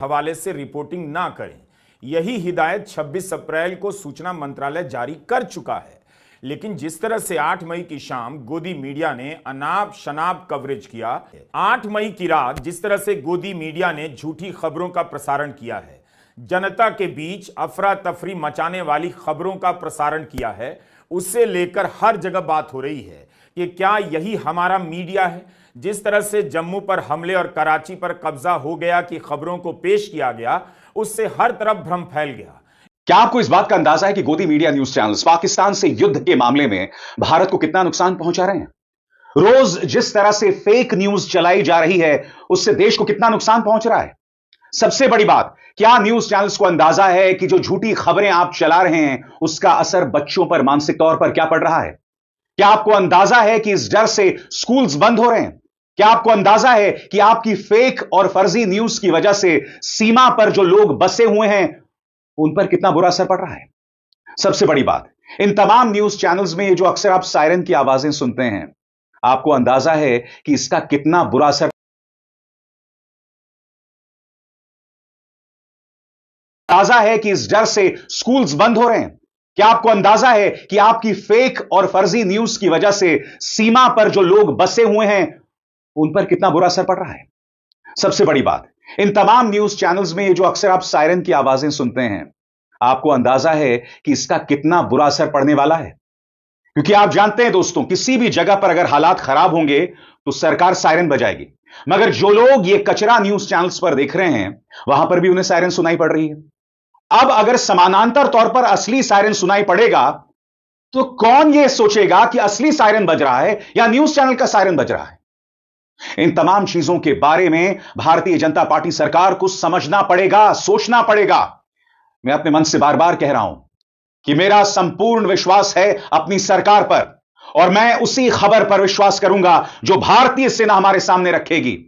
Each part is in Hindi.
हवाले से रिपोर्टिंग ना करें। यही हिदायत 26 अप्रैल को सूचना मंत्रालय जारी कर चुका है। लेकिन जिस तरह से 8 मई की शाम गोदी मीडिया ने अनाप शनाप कवरेज किया, 8 मई की रात जिस तरह से गोदी मीडिया ने झूठी खबरों का प्रसारण किया है, जनता के बीच अफरा तफरी मचाने वाली खबरों का प्रसारण किया है, उससे लेकर हर जगह बात हो रही है कि क्या यही हमारा मीडिया है। जिस तरह से जम्मू पर हमले और कराची पर कब्जा हो गया की खबरों को पेश किया गया, उससे हर तरफ भ्रम फैल गया। क्या आपको इस बात का अंदाजा है कि गोदी मीडिया न्यूज चैनल्स पाकिस्तान से युद्ध के मामले में भारत को कितना नुकसान पहुंचा रहे हैं? रोज जिस तरह से फेक न्यूज चलाई जा रही है, उससे देश को कितना नुकसान पहुंच रहा है? सबसे बड़ी बात, क्या न्यूज चैनल्स को अंदाजा है कि जो झूठी खबरें आप चला रहे हैं, उसका असर बच्चों पर मानसिक तौर पर क्या पड़ रहा है? क्या आपको अंदाजा है कि इस डर से स्कूल्स बंद हो रहे हैं? क्या आपको अंदाजा है कि आपकी फेक और फर्जी न्यूज की वजह से सीमा पर जो लोग बसे हुए हैं, उन पर कितना बुरा असर पड़ रहा है? सबसे बड़ी बात, इन तमाम न्यूज चैनल्स में जो अक्सर आप सायरन की आवाजें सुनते हैं, आपको अंदाजा है कि इसका कितना बुरा असर अंदाजा है कि इस डर से स्कूल्स बंद हो रहे हैं? क्या आपको अंदाजा है कि आपकी फेक और फर्जी न्यूज की वजह से सीमा पर जो लोग बसे हुए हैं, उन पर कितना बुरा असर पड़ रहा है? सबसे बड़ी बात, इन तमाम न्यूज चैनल्स में जो अक्सर आप सायरन की आवाजें सुनते हैं, आपको अंदाजा है कि इसका कितना बुरा असर पड़ने वाला है? क्योंकि आप जानते हैं दोस्तों, किसी भी जगह पर अगर हालात खराब होंगे तो सरकार सायरन बजाएगी, मगर जो लोग ये कचरा न्यूज चैनल्स पर देख रहे हैं, वहां पर भी उन्हें सायरन सुनाई पड़ रही है। अब अगर समानांतर तौर पर असली सायरन सुनाई पड़ेगा, तो कौन यह सोचेगा कि असली सायरन बज रहा है या न्यूज चैनल का सायरन बज रहा है? इन तमाम चीजों के बारे में भारतीय जनता पार्टी सरकार को समझना पड़ेगा, सोचना पड़ेगा। मैं अपने मन से बार बार कह रहा हूं कि मेरा संपूर्ण विश्वास है अपनी सरकार पर, और मैं उसी खबर पर विश्वास करूंगा जो भारतीय सेना हमारे सामने रखेगी।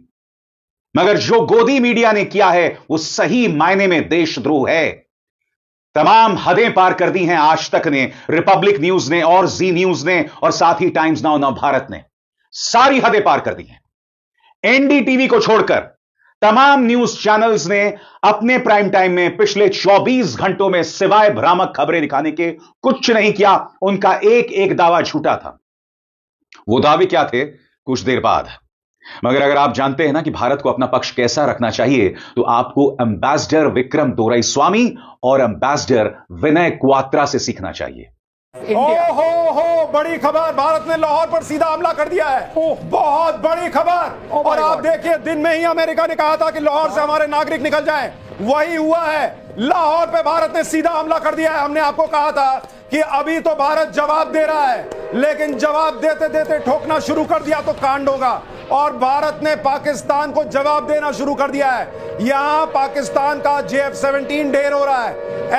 मगर जो गोदी मीडिया ने किया है, वो सही मायने में देशद्रोह है। तमाम हदें पार कर दी हैं आज तक ने, रिपब्लिक न्यूज ने और जी न्यूज ने और साथ ही टाइम्स नाउ भारत ने सारी हदें पार कर दी हैं। एनडीटीवी को छोड़कर तमाम न्यूज चैनल्स ने अपने प्राइम टाइम में पिछले 24 घंटों में सिवाय भ्रामक खबरें दिखाने के कुछ नहीं किया। उनका एक एक दावा झूठा था। वो दावे क्या थे, कुछ देर बाद। मगर अगर आप जानते हैं ना कि भारत को अपना पक्ष कैसा रखना चाहिए, तो आपको एम्बेसडर विक्रम दोरईस्वामी और एम्बेसडर विनय क्वात्रा से सीखना चाहिए। हो बड़ी खबर, भारत ने लाहौर पर सीधा हमला कर दिया है। बहुत बड़ी खबर। और आप देखिए, दिन में ही अमेरिका ने कहा था कि लाहौर से हमारे नागरिक निकल जाएं, वही हुआ है। लाहौर पे भारत ने सीधा हमला कर दिया है। हमने आपको कहा था कि अभी तो भारत जवाब दे रहा है, लेकिन जवाब देते देते ठोकना शुरू कर दिया तो कांड होगा। और भारत ने पाकिस्तान को जवाब देना शुरू कर दिया है। यहां पाकिस्तान का JF-17 ढेर हो रहा है,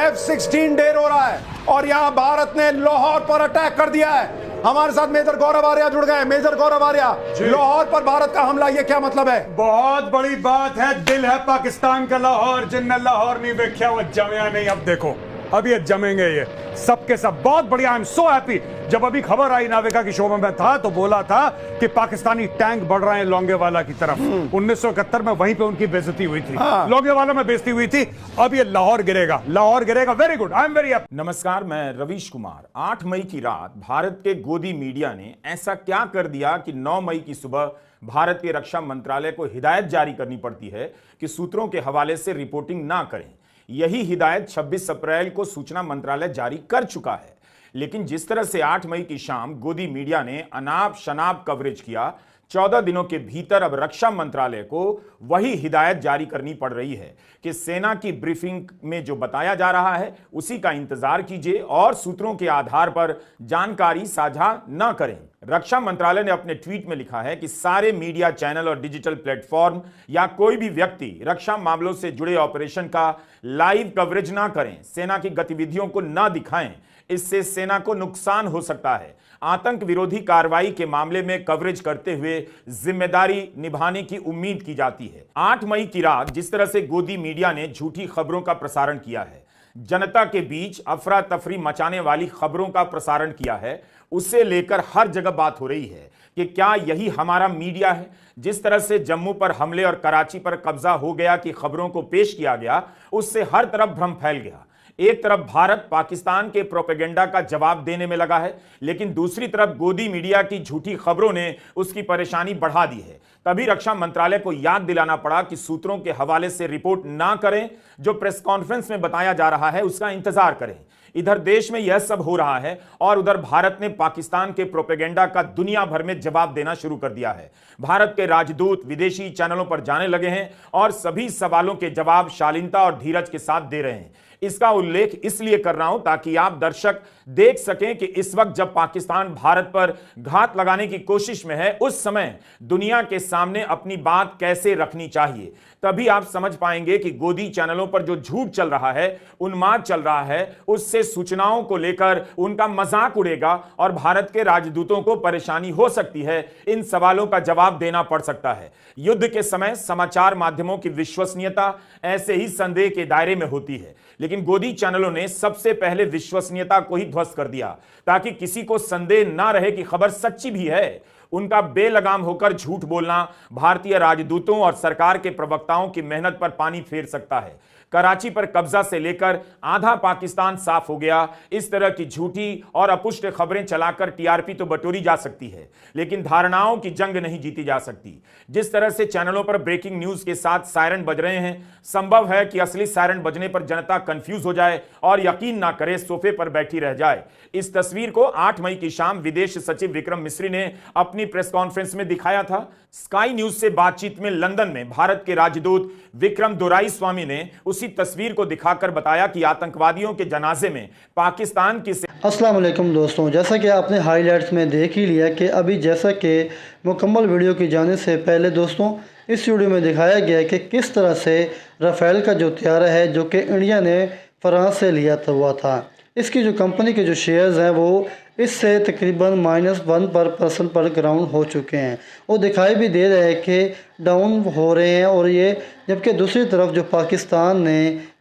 F-16 ढेर हो रहा है, और यहां भारत ने लाहौर पर अटैक कर दिया है। हमारे साथ मेजर गौरव आर्या जुड़ गए। मेजर गौरव आर्या, लाहौर पर भारत का हमला, ये क्या मतलब है? बहुत बड़ी बात है। दिल है पाकिस्तान का लाहौर, जिनने लाहौर नहीं देखा वो जमया नहीं। अब देखो, अब ये जमेंगे, ये सबके सब। बहुत बढ़िया, आई एम सो हैप्पी। जब अभी खबर आई नाविका की शोबे में था, तो बोला था कि पाकिस्तानी टैंक बढ़ रहे हैं लोंगेवाला की तरफ। 1971 में वहीं पे उनकी बेइज्जती हुई थी। लोंगेवाला में बेइज्जती हुई थी। अब ये लाहौर गिरेगा, लाहौर गिरेगा। Very good, I am very happy. नमस्कार, मैं रवीश कुमार। 8 मई की रात भारत के गोदी मीडिया ने ऐसा क्या कर दिया कि 9 मई की सुबह भारत के रक्षा मंत्रालय को हिदायत जारी करनी पड़ती है कि सूत्रों के हवाले से रिपोर्टिंग ना करें। यही हिदायत 26 अप्रैल को सूचना मंत्रालय जारी कर चुका है। लेकिन जिस तरह से 8 मई की शाम गोदी मीडिया ने अनाप शनाप कवरेज किया, 14 दिनों के भीतर अब रक्षा मंत्रालय को वही हिदायत जारी करनी पड़ रही है कि सेना की ब्रीफिंग में जो बताया जा रहा है उसी का इंतजार कीजिए और सूत्रों के आधार पर जानकारी साझा न करें। रक्षा मंत्रालय ने अपने ट्वीट में लिखा है कि सारे मीडिया चैनल और डिजिटल प्लेटफॉर्म या कोई भी व्यक्ति रक्षा मामलों से जुड़े ऑपरेशन का लाइव कवरेज ना करें, सेना की गतिविधियों को ना दिखाएं, इससे सेना को नुकसान हो सकता है। आतंक विरोधी कार्रवाई के मामले में कवरेज करते हुए जिम्मेदारी निभाने की उम्मीद की जाती है। 8 मई की रात जिस तरह से गोदी मीडिया ने झूठी खबरों का प्रसारण किया है, जनता के बीच अफरा तफरी मचाने वाली खबरों का प्रसारण किया है, उसे लेकर हर जगह बात हो रही है कि क्या यही हमारा मीडिया है। जिस तरह से जम्मू पर हमले और कराची पर कब्जा हो गया कि खबरों को पेश किया गया, उससे हर तरफ भ्रम फैल गया। एक तरफ भारत पाकिस्तान के प्रोपेगेंडा का जवाब देने में लगा है, लेकिन दूसरी तरफ गोदी मीडिया की झूठी खबरों ने उसकी परेशानी बढ़ा दी है। तभी रक्षा मंत्रालय को याद दिलाना पड़ा कि सूत्रों के हवाले से रिपोर्ट ना करें, जो प्रेस कॉन्फ्रेंस में बताया जा रहा है उसका इंतजार करें। इधर देश में यह सब हो रहा है और उधर भारत ने पाकिस्तान के प्रोपेगेंडा का दुनिया भर में जवाब देना शुरू कर दिया है। भारत के राजदूत विदेशी चैनलों पर जाने लगे हैं और सभी सवालों के जवाब शालीनता और धीरज के साथ दे रहे हैं। इसका उल्लेख इसलिए कर रहा हूं ताकि आप दर्शक देख सकें कि इस वक्त जब पाकिस्तान भारत पर घात लगाने की कोशिश में है, उस समय दुनिया के सामने अपनी बात कैसे रखनी चाहिए। तभी आप समझ पाएंगे कि गोदी चैनलों पर जो झूठ चल रहा है, उन्माद चल रहा है, उससे सूचनाओं को लेकर उनका मजाक उड़ेगा और भारत के राजदूतों को परेशानी हो सकती है। इन सवालों का जवाब देना पड़ सकता है। युद्ध के समय समाचार माध्यमों की विश्वसनीयता ऐसे ही संदेह के दायरे में होती है, लेकिन गोदी चैनलों ने सबसे पहले विश्वसनीयता को ही ध्वस्त कर दिया ताकि किसी को संदेह ना रहे कि खबर सच्ची भी है। उनका बेलगाम होकर झूठ बोलना भारतीय राजदूतों और सरकार के प्रवक्ताओं की मेहनत पर पानी फेर सकता है। कराची पर कब्जा से लेकर आधा पाकिस्तान साफ हो गया। इस तरह की झूठी और अपुष्ट खबरें चलाकर टीआरपी तो बटोरी जा सकती है, लेकिन धारणाओं की जंग नहीं जीती जा सकती। जिस तरह से चैनलों पर ब्रेकिंग न्यूज के साथ सायरन बज रहे हैं, संभव है कि असली सायरन बजने पर जनता कंफ्यूज हो जाए और यकीन ना करे, सोफे पर बैठी रह जाए। इस तस्वीर को 8 मई की शाम विदेश सचिव विक्रम मिस्री ने अपनी प्रेस कॉन्फ्रेंस में दिखाया था। स्काई न्यूज से बातचीत में लंदन में भारत के राजदूत विक्रम दोराईस्वामी ने उसी तस्वीर को दिखाकर बताया कि आतंकवादियों के जनाजे में पाकिस्तान की अस्सलाम वालेकुम दोस्तों, जैसा कि आपने हाइलाइट्स में देख ही लिया कि अभी जैसा कि मुकम्मल वीडियो की जाने से पहले दोस्तों इस वीडियो में दिखाया गया है कि किस तरह से राफेल का जो तैयारा है जो कि इंडिया ने फ्रांस से लिया हुआ था, इसकी जो कंपनी के जो शेयर्स हैं वो इससे तकरीबन -1% पर ग्राउंड हो चुके हैं और दिखाई भी दे रहे हैं कि डाउन हो रहे हैं। और ये जबकि दूसरी तरफ जो पाकिस्तान ने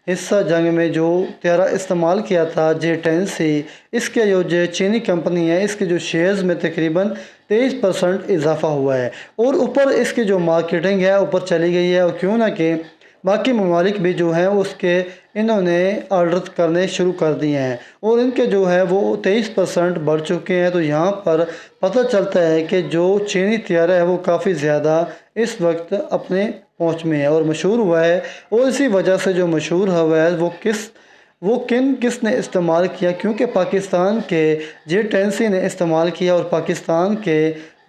हिस्सा जंग में जो तैयारा इस्तेमाल किया था J-10C, इसके जो चीनी कंपनी है इसके जो शेयर्स में तकरीबन 23% इजाफा हुआ है और ऊपर इसकी जो मार्केटिंग है ऊपर चली गई है। और क्यों ना कि बाकी ममालिक भी जो हैं उसके इन्होंने ऑर्डर करने शुरू कर दिए हैं और इनके जो है वो 23% बढ़ चुके हैं। तो यहाँ पर पता चलता है कि जो चीनी तैयारा है वो काफ़ी ज़्यादा इस वक्त अपने पहुँच में है और मशहूर हुआ है। और इसी वजह से जो मशहूर हुआ है वो किसने इस्तेमाल किया, क्योंकि पाकिस्तान के J-10C ने इस्तेमाल किया और पाकिस्तान के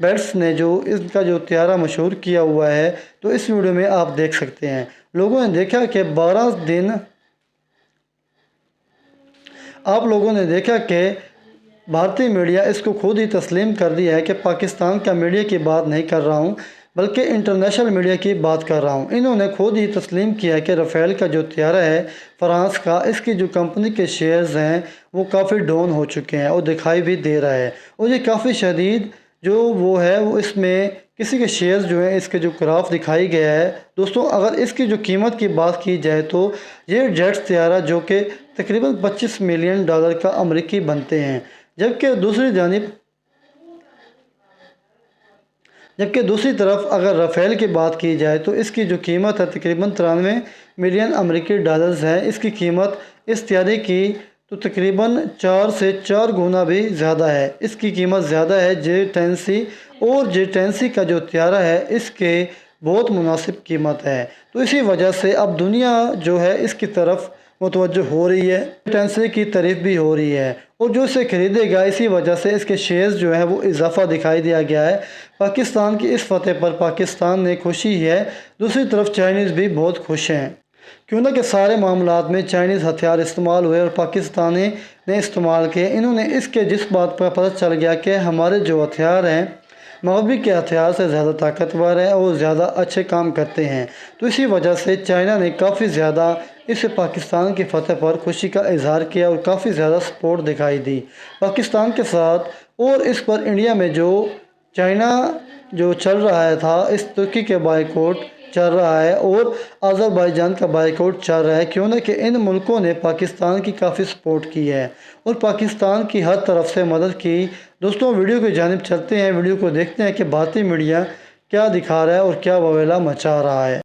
बैट्स ने जो इसका जो तैयारा मशहूर किया हुआ है। तो इस वीडियो में आप देख सकते हैं, लोगों ने देखा कि 12 दिन आप लोगों ने देखा कि भारतीय मीडिया इसको खुद ही तस्लीम कर दिया है कि पाकिस्तान का मीडिया की बात नहीं कर रहा हूँ बल्कि इंटरनेशनल मीडिया की बात कर रहा हूँ। इन्होंने खुद ही तस्लीम किया कि राफेल का जो तैयारा है फ्रांस का, इसकी जो कंपनी के शेयर्स हैं वो काफ़ी डाउन हो चुके हैं और दिखाई भी दे रहा है। और ये काफ़ी शदीद जो वो है वो इसमें किसी के शेयर्स जो हैं इसके जो ग्राफ दिखाई गया है दोस्तों। अगर इसकी जो कीमत की बात की जाए तो ये जेट्स तैयारा जो कि तकरीबन $25 मिलियन का अमेरिकी बनते हैं, जबकि दूसरी तरफ अगर राफेल की बात की जाए तो इसकी जो कीमत है तकरीबन $93 मिलियन अमेरिकी है। इसकी कीमत इस तैयारे की तो तकरीबन 4 से 4 गुना भी ज़्यादा है। इसकी कीमत ज़्यादा है J-10C और J-10C का जो तैयारा है इसके बहुत मुनासिब कीमत है। तो इसी वजह से अब दुनिया जो है इसकी तरफ मुतवज्जो हो रही है, J-10C की तारीफ भी हो रही है और जो इसे ख़रीदेगा इसी वजह से इसके शेयर्स जो है वो इजाफा दिखाई दिया गया है। पाकिस्तान की इस फतेह पर पाकिस्तान ने खुशी है, दूसरी तरफ चाइनीज़ भी बहुत खुश हैं, क्यों ना कि सारे मामलात में चाइनीज़ हथियार इस्तेमाल हुए और पाकिस्तानी ने इस्तेमाल किए। इन्होंने इसके जिस बात पर पता चल गया कि हमारे जो हथियार हैं मगरबी के हथियार से ज़्यादा ताकतवर हैं और ज़्यादा अच्छे काम करते हैं, तो इसी वजह से चाइना ने काफ़ी ज़्यादा इस पाकिस्तान की फतह पर खुशी का इजहार किया और काफ़ी ज़्यादा सपोर्ट दिखाई दी पाकिस्तान के साथ। और इस पर इंडिया में जो चाइना जो चल रहा था, इस तुर्की के बाइकआउट चल रहा है और अज़रबैजान का बाइकआउट चल रहा है, क्यों ना कि इन मुल्कों ने पाकिस्तान की काफ़ी सपोर्ट की है और पाकिस्तान की हर तरफ से मदद की। दोस्तों वीडियो की जानिब चलते हैं, वीडियो को देखते हैं कि भारतीय मीडिया क्या दिखा रहा है और क्या बवेला मचा रहा है।